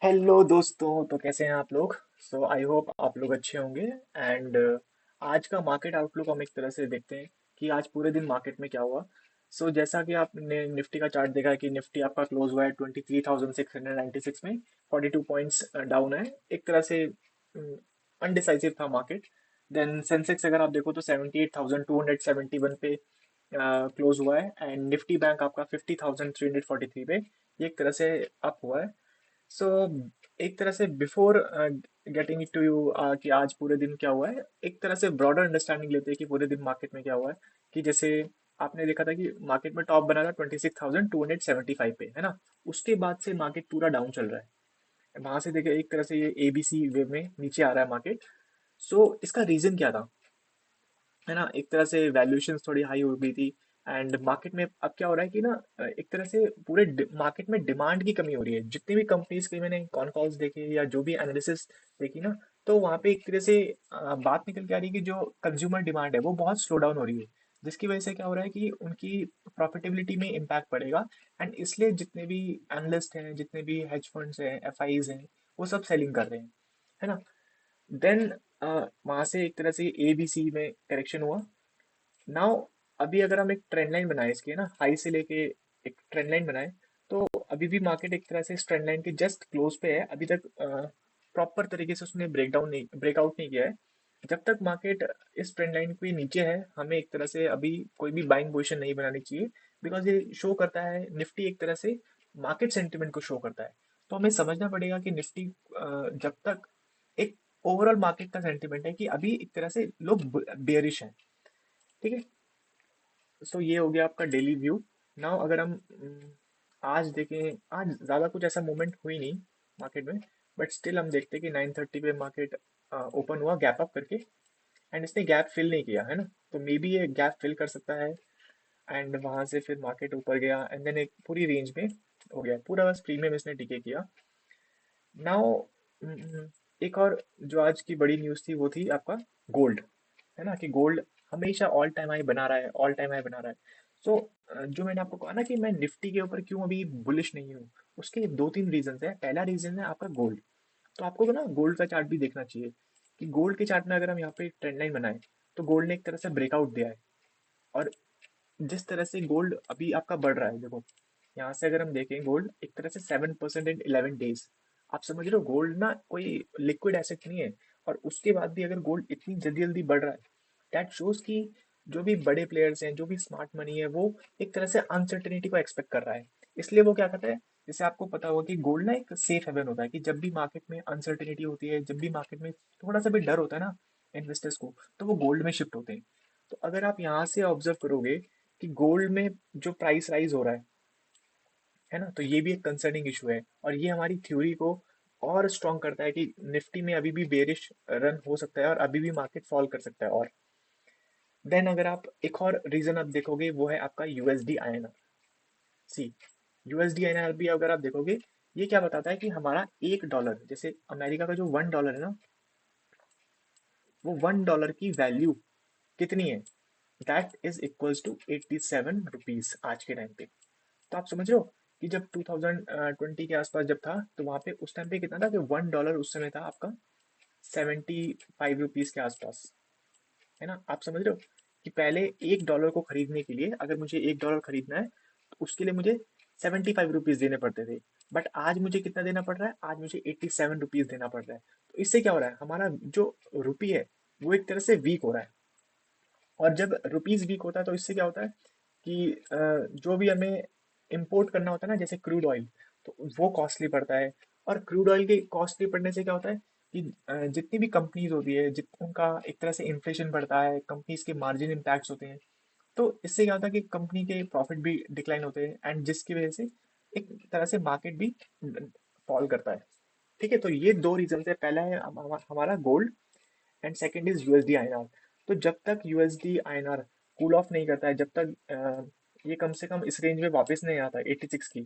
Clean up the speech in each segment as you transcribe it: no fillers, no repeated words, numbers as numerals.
Hello दोस्तों, तो कैसे हैं आप लोग। सो आई होप आप लोग अच्छे होंगे। एंड आज का मार्केट आउटलुक हम एक तरह से देखते हैं कि आज पूरे दिन मार्केट में क्या हुआ। जैसा कि आपने निफ्टी का चार्ट देखा है कि निफ्टी आपका क्लोज हुआ है 23,696 में, 42 पॉइंट्स डाउन है। एक तरह से अनडिसाइसिव था मार्केट। देन सेंसेक्स अगर आप देखो तो 78,271 पे क्लोज हुआ है। एंड निफ्टी बैंक आपका 50,343 पे ये एक तरह से अप हुआ है। सो एक तरह से बिफोर गेटिंग टू यू कि आज पूरे दिन क्या हुआ है, एक तरह से ब्रॉडर अंडरस्टैंडिंग लेते हैं कि पूरे दिन मार्केट में क्या हुआ है। कि जैसे आपने देखा था कि मार्केट में टॉप बना था 26,275 पे, है ना। उसके बाद से मार्केट पूरा डाउन चल रहा है। वहां से देखिए एक तरह से ये एबीसी वे में नीचे आ रहा है मार्केट। इसका रीजन क्या था, है ना। एक तरह से वैल्यूएशन थोड़ी हाई हो गई थी। एंड मार्केट में अब क्या हो रहा है कि ना एक तरह से पूरे मार्केट में डिमांड की कमी हो रही है। जितनी भी कंपनीज की मैंने कॉन कॉल्स देखे या जो भी एनालिसिस देखी ना, तो वहाँ पे एक तरह से बात निकल के आ रही है कि जो कंज्यूमर डिमांड है वो बहुत स्लो डाउन हो रही है। जिसकी वजह से क्या हो रहा है कि उनकी प्रॉफिटेबिलिटी में इम्पैक्ट पड़ेगा। एंड इसलिए जितने भी एनालिस्ट हैं, जितने भी हेज फंड्स हैं, एफआईज हैं, वो सब सेलिंग कर रहे हैं, है ना। देन वहां से एक तरह से ए बी सी में करेक्शन हुआ। नाउ अभी अगर हम एक ट्रेंड लाइन बनाए इसके ना, हाई से लेके एक ट्रेंड लाइन बनाए, तो अभी भी मार्केट एक तरह से इस ट्रेंड लाइन के जस्ट क्लोज पे है। अभी तक प्रॉपर तरीके से उसने ब्रेकआउट नहीं किया है। जब तक मार्केट इस ट्रेंड लाइन के नीचे है, हमें एक तरह से अभी कोई भी बाइंग पोजीशन नहीं बनानी चाहिए। बिकॉज ये शो करता है, निफ्टी एक तरह से मार्केट सेंटिमेंट को शो करता है। तो हमें समझना पड़ेगा कि निफ्टी जब तक एक ओवरऑल मार्केट का सेंटिमेंट है कि अभी एक तरह से लोग बेयरिश हैं। ठीक है। ये हो गया आपका डेली व्यू। नाउ अगर हम आज देखें, आज ज़्यादा कुछ ऐसा मूवमेंट हुई नहीं मार्केट में। बट स्टिल हम देखते हैं कि 9:30 पे मार्केट ओपन हुआ गैप अप करके। एंड इसने गैप फिल नहीं किया, है ना। तो मे बी ये गैप फिल कर सकता है। एंड वहां से फिर मार्केट ऊपर गया एंड देन एक पूरी रेंज में हो गया पूरा, बस प्रीमियम इसने टिके किया। नाउ एक और जो आज की बड़ी न्यूज़ थी वो थी आपका गोल्ड, है ना। कि गोल्ड हमेशा ऑल टाइम हाई बना रहा है, ऑल टाइम हाई बना रहा है। जो मैंने आपको कहा ना कि मैं निफ्टी के ऊपर क्यों अभी बुलिश नहीं हूँ, उसके दो तीन रीजन है। पहला रीजन है आपका गोल्ड। तो आपको ना गोल्ड का चार्ट भी देखना चाहिए कि गोल्ड के चार्ट में अगर हम यहाँ पे ट्रेंड लाइन बनाए, तो गोल्ड ने एक तरह से ब्रेकआउट दिया है। और जिस तरह से गोल्ड अभी आपका बढ़ रहा है, देखो यहाँ से अगर हम देखें गोल्ड एक तरह से 7% इन 11 डेज। आप समझ रहे हो, गोल्ड ना कोई लिक्विड एसेट नहीं है। और उसके बाद भी अगर गोल्ड इतनी जल्दी जल्दी बढ़ रहा है, दैट शोज कि जो भी बड़े प्लेयर्स हैं, जो भी स्मार्ट मनी है, वो एक तरह से अनसर्टेनिटी को एक्सपेक्ट कर रहा है। इसलिए वो क्या करता है, जैसे आपको पता होगा कि गोल्ड ना एक सेफ हेवन होता है। कि जब भी मार्केट में अनसर्टेनिटी होती है, जब भी मार्केट में थोड़ा सा भी डर होता है ना इन्वेस्टर्स को, तो वो गोल्ड में शिफ्ट होते हैं। तो अगर आप यहाँ से ऑब्जर्व करोगे कि गोल्ड में जो प्राइस राइज हो रहा है ना, तो ये भी एक कंसर्निंग इशू है। और ये हमारी थ्योरी को और स्ट्रॉन्ग करता है कि निफ्टी में अभी भी बेरिश रन हो सकता है और अभी भी मार्केट फॉल कर सकता है। और देन अगर आप एक और रीजन आप देखोगे, वो है आपका यूएसडी आईएनआर। सी यूएसडी आईएनआर भी अगर आप देखोगे, ये क्या बताता है कि हमारा $1, जैसे अमेरिका का जो $1 है ना, वो $1 की वैल्यू कितनी है, that is equals to 87 rupees आज के टाइम पे। तो आप समझ रहे हो कि जब 2020 के आसपास जब था, तो वहां पे उस टाइम पे कितना था कि $1 उस समय था आपका 75 रुपीज के आसपास, है ना। आप समझ रहे हो कि पहले $1 को खरीदने के लिए, अगर मुझे $1 खरीदना है, तो उसके लिए मुझे 75 रुपीज देने पड़ते थे। बट आज मुझे कितना देना पड़ रहा है, आज मुझे 87 रुपीज देना पड़ रहा है। तो इससे क्या हो रहा है, हमारा जो रुपी है वो एक तरह से वीक हो रहा है। और जब रुपीज वीक होता है, तो इससे क्या होता है कि जो भी हमें इंपोर्ट करना होता है ना, जैसे क्रूड ऑयल, तो वो कॉस्टली पड़ता है। और क्रूड ऑयल के कॉस्टली पड़ने से क्या होता है कि जितनी भी कंपनीज होती है, जित उनका एक तरह से इन्फ्लेशन बढ़ता है, कंपनीज के मार्जिन इम्पैक्ट्स होते हैं। तो इससे क्या होता है कि कंपनी के प्रॉफिट भी डिक्लाइन होते हैं, एंड जिसकी वजह से एक तरह से मार्केट भी फॉल करता है। ठीक है। तो ये दो रीजन है, पहला है हमारा gold, and second is USD INR. तो जब तक यूएसडी आईएनआर कूल ऑफ नहीं करता है, जब तक ये कम से कम इस रेंज में वापस नहीं आता 86 की,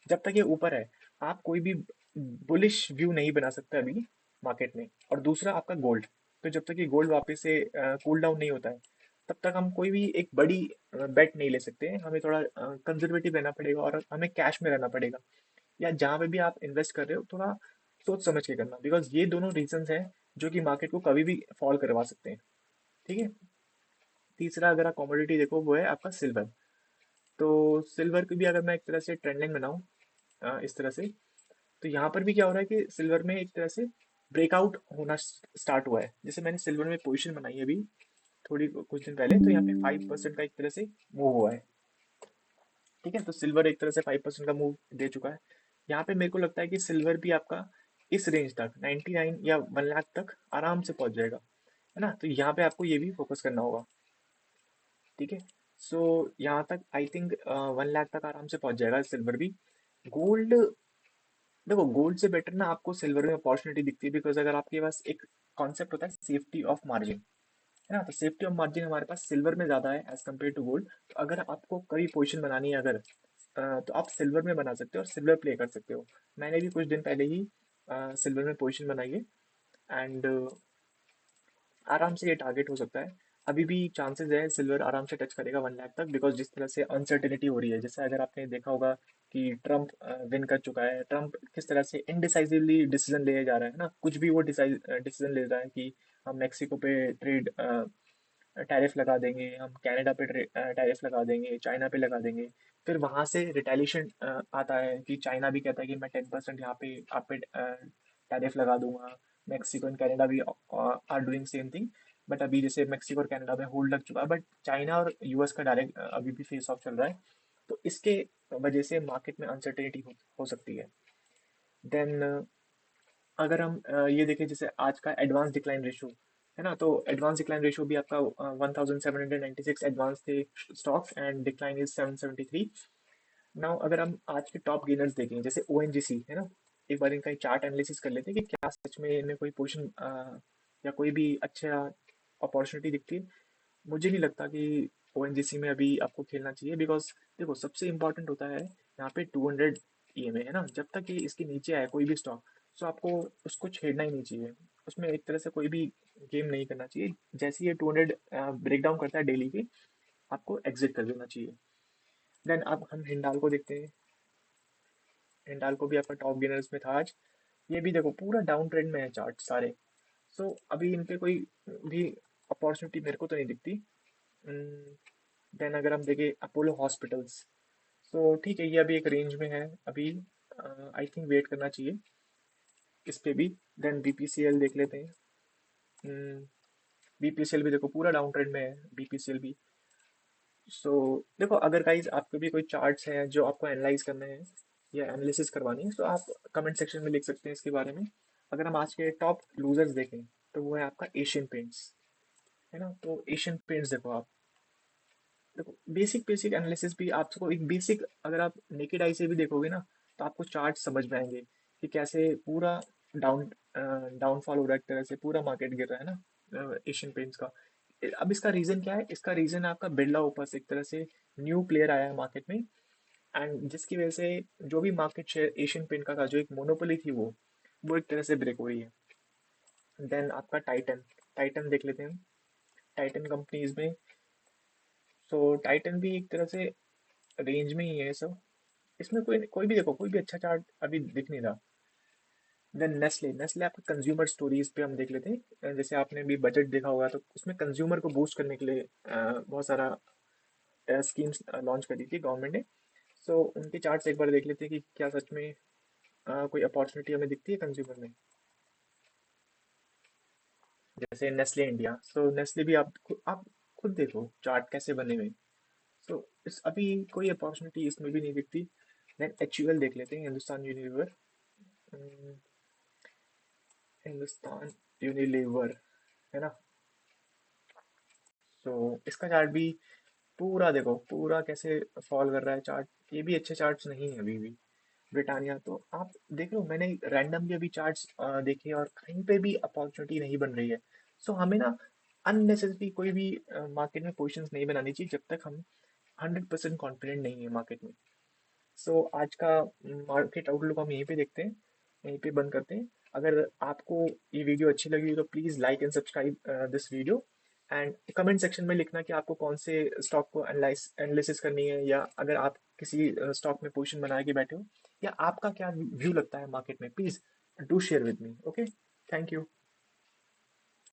जब तक ये ऊपर है, आप कोई भी बुलिश व्यू नहीं बना सकते अभी मार्केट में। और दूसरा आपका गोल्ड, तो जब तक ये गोल्ड वापस से कूल डाउन नहीं होता है, तब तक हम कोई भी एक बड़ी बेट नहीं ले सकते हैं। हमें थोड़ा कंजर्वेटिव रहना पड़ेगा और हमें कैश में रहना पड़ेगा। या जहाँ पे भी आप इन्वेस्ट कर रहे हो, थोड़ा सोच समझ के करना, बिकॉज ये दोनों रीजंस हैं जो कि मार्केट को कभी भी फॉल करवा सकते हैं। ठीक है। तीसरा अगर आप कमोडिटी देखो वो है आपका सिल्वर। तो सिल्वर की भी अगर मैं एक तरह से ट्रेंड लाइन बनाऊं इस तरह से, तो यहाँ पर भी क्या हो रहा है कि सिल्वर में एक तरह से ब्रेकआउट होना स्टार्ट हुआ है। जैसे मैंने सिल्वर में पोजीशन बनाई है अभी थोड़ी कुछ दिन पहले, तो यहाँ पे 5% का एक तरह से मूव हुआ है। ठीक है, तो सिल्वर एक तरह से 5% का मूव दे चुका है। यहाँ पे मेरे को लगता है कि सिल्वर भी आपका इस रेंज तक 99 या 1 लाख तक आराम से पहुंच जाएगा, है ना। तो यहाँ पे आपको ये भी फोकस करना होगा। ठीक है। सो यहाँ तक आई थिंक 1 लाख तक आराम से पहुंच जाएगा सिल्वर भी। गोल्ड, देखो गोल्ड से बेटर ना आपको सिल्वर में अपॉर्चुनिटी दिखती है, बिकॉज अगर आपके पास एक कॉन्सेप्ट होता है सेफ्टी ऑफ मार्जिन, है ना, तो सेफ्टी ऑफ मार्जिन हमारे पास सिल्वर में ज़्यादा है एज कम्पेयर टू गोल्ड। तो अगर आपको कभी पोजीशन बनानी है अगर तो आप सिल्वर में बना सकते हो और सिल्वर प्ले कर सकते हो। मैंने भी कुछ दिन पहले ही सिल्वर में पोजीशन बनाई है, एंड आराम से ये टारगेट हो सकता है। अभी भी चांसेस है सिल्वर आराम से टच करेगा 1 लाख तक, बिकॉज जिस तरह से अनसर्टेनिटी हो रही है, जैसे अगर आपने देखा होगा कि ट्रम्प विन कर चुका है, ट्रम्प किस तरह से इनडिसाइसिवली डिसीजन ले जा रहा है ना, कुछ भी वो डिसीजन ले रहा है कि हम मेक्सिको पे ट्रेड टैरिफ लगा देंगे, हम कनाडा पे टैरिफ लगा देंगे, चाइना पे लगा देंगे। फिर वहां से रिटेलिएशन आता है कि चाइना भी कहता है कि मैं 10% यहाँ पे आप पे टैरिफ लगा दूंगा। मेक्सिको एंड कनाडा भी are doing same thing. But अभी जैसे मेक्सिको और कनाडा में होल्ड लग चुका है, बट चाइना और यूएस का डायरेक्ट अभी भी फेस ऑफ चल रहा है। तो इसके वजह से मार्केट में अनसर्टेनिटी हो सकती है। देन अगर हम ये देखें जैसे आज का एडवांस डिक्लाइन रेशो, है ना, तो एडवांस डिक्लाइन रेशो भी आपका 1796 एडवांस थे stocks, and decline is 773। Now अगर हम आज के टॉप गेनर्स देखें जैसे ओएनजीसी, है ना, एक बार इनका चार्ट एनालिसिस कर लेते हैं कि क्या सच में इनमें कोई पोजीशन या कोई भी अच्छा अपॉर्चुनिटी दिखती है। मुझे नहीं लगता कि ओएनजीसी में अभी आपको खेलना चाहिए, बिकॉज देखो सबसे इंपॉर्टेंट होता है यहाँ पे 200 ईएमए, है ना, जब तक ये इसके नीचे आए कोई भी स्टॉक, तो आपको उसको छेड़ना ही नहीं चाहिए। उसमें एक तरह से कोई भी गेम नहीं करना चाहिए। जैसे ये 200 ब्रेक डाउन करता है डेली के, आपको एग्जिट कर देना चाहिए। देन अब हम हिंडाल को देखते हैं। हिंडाल को भी आपका टॉप गेनर्स में था आज। ये भी देखो पूरा डाउन ट्रेंड में है चार्ट सारे। सो अभी इन पे कोई भी अपॉर्चुनिटी मेरे को तो नहीं दिखती। देन अगर हम देखें अपोलो हॉस्पिटल्स, तो ठीक है ये अभी एक रेंज में है अभी, आई थिंक वेट करना चाहिए इस पे भी। देन बीपीसीएल देख लेते हैं। बीपीसीएल भी देखो पूरा डाउन ट्रेंड में है बीपीसीएल भी। सो देखो अगर गाइज आपके भी कोई चार्ट्स हैं जो आपको एनालाइज करने हैं या एनालिसिस करवानी है, तो आप कमेंट सेक्शन में लिख सकते हैं इसके बारे में। अगर हम आज के टॉप लूजर्स देखें, तो वो है आपका एशियन पेंट्स, है ना। तो एशियन पेंट्स देखो आप, देखो बेसिक बेसिक एनालिसिस भी आपको एक बेसिक, अगर आप नेकेड आई से भी देखोगे ना, तो आपको चार्ट समझ में आएंगे कि कैसे पूरा डाउन डाउनफॉल हो रहा है, एक तरह से पूरा मार्केट गिर रहा है ना एशियन पेंट्स का। अब इसका रीजन क्या है? इसका रीजन है आपका बिरला ओपस, एक तरह से न्यू प्लेयर आया है मार्केट में, एंड जिसकी वजह से जो भी मार्केट शेयर एशियन पेंट का था, जो एक मोनोपोली थी वो एक तरह से ब्रेक हुई है। देन आपका टाइटन, टाइटन देख लेते हैं। टाइटन कंपनीज में, सो टाइटन भी एक तरह से रेंज में ही है सब। इसमें कोई कोई भी देखो कोई भी अच्छा चार्ट अभी दिख नहीं रहा। देन नेस्ले, नेस्ले आपके कंज्यूमर स्टोरीज पे हम देख लेते हैं। जैसे आपने भी बजट देखा होगा, तो उसमें कंज्यूमर को बूस्ट करने के लिए बहुत सारा स्कीम्स लॉन्च करी थी गवर्नमेंट ने। सो उनके चार्ट्स एक बार देख लेते हैं कि क्या सच में कोई अपॉर्चुनिटी हमें दिखती है कंज्यूमर में। जैसे नेस्ले इंडिया, सो नेस्ले भी आप खुद देखो चार्ट कैसे बने हुए। सो इस अभी कोई अपॉर्चुनिटी इसमें भी नहीं दिखती। देन एचयूएल देख लेते हैं, हिंदुस्तान यूनिलीवर। हम्म, हिंदुस्तान यूनिलीवर, है ना। सो इसका चार्ट भी पूरा देखो पूरा कैसे फॉल कर रहा है चार्ट। ये भी अच्छे चार्ट्स नहीं है अभी भी। ब्रिटानिया तो आप देख लो, मैंने रैंडमली अभी चार्ट्स देखे और कहीं पे भी अपॉर्चुनिटी नहीं बन रही है। सो हमें ना अननेसेसरी कोई भी मार्केट में पोजीशंस नहीं बनानी चाहिए जब तक हम 100% कॉन्फिडेंट नहीं है मार्केट में। सो आज का मार्केट आउटलुक हम यहीं पे देखते हैं, यहीं पे बंद करते हैं। अगर आपको ये वीडियो अच्छी लगी हो तो please like and subscribe this video, and comment section में लिखना कि आपको कौन से स्टॉक को एनालिसिस करनी है, या अगर आप किसी स्टॉक में पोजीशन बना के बैठे हो, या आपका क्या व्यू लगता है मार्केट में, please do share with me. Okay, thank you.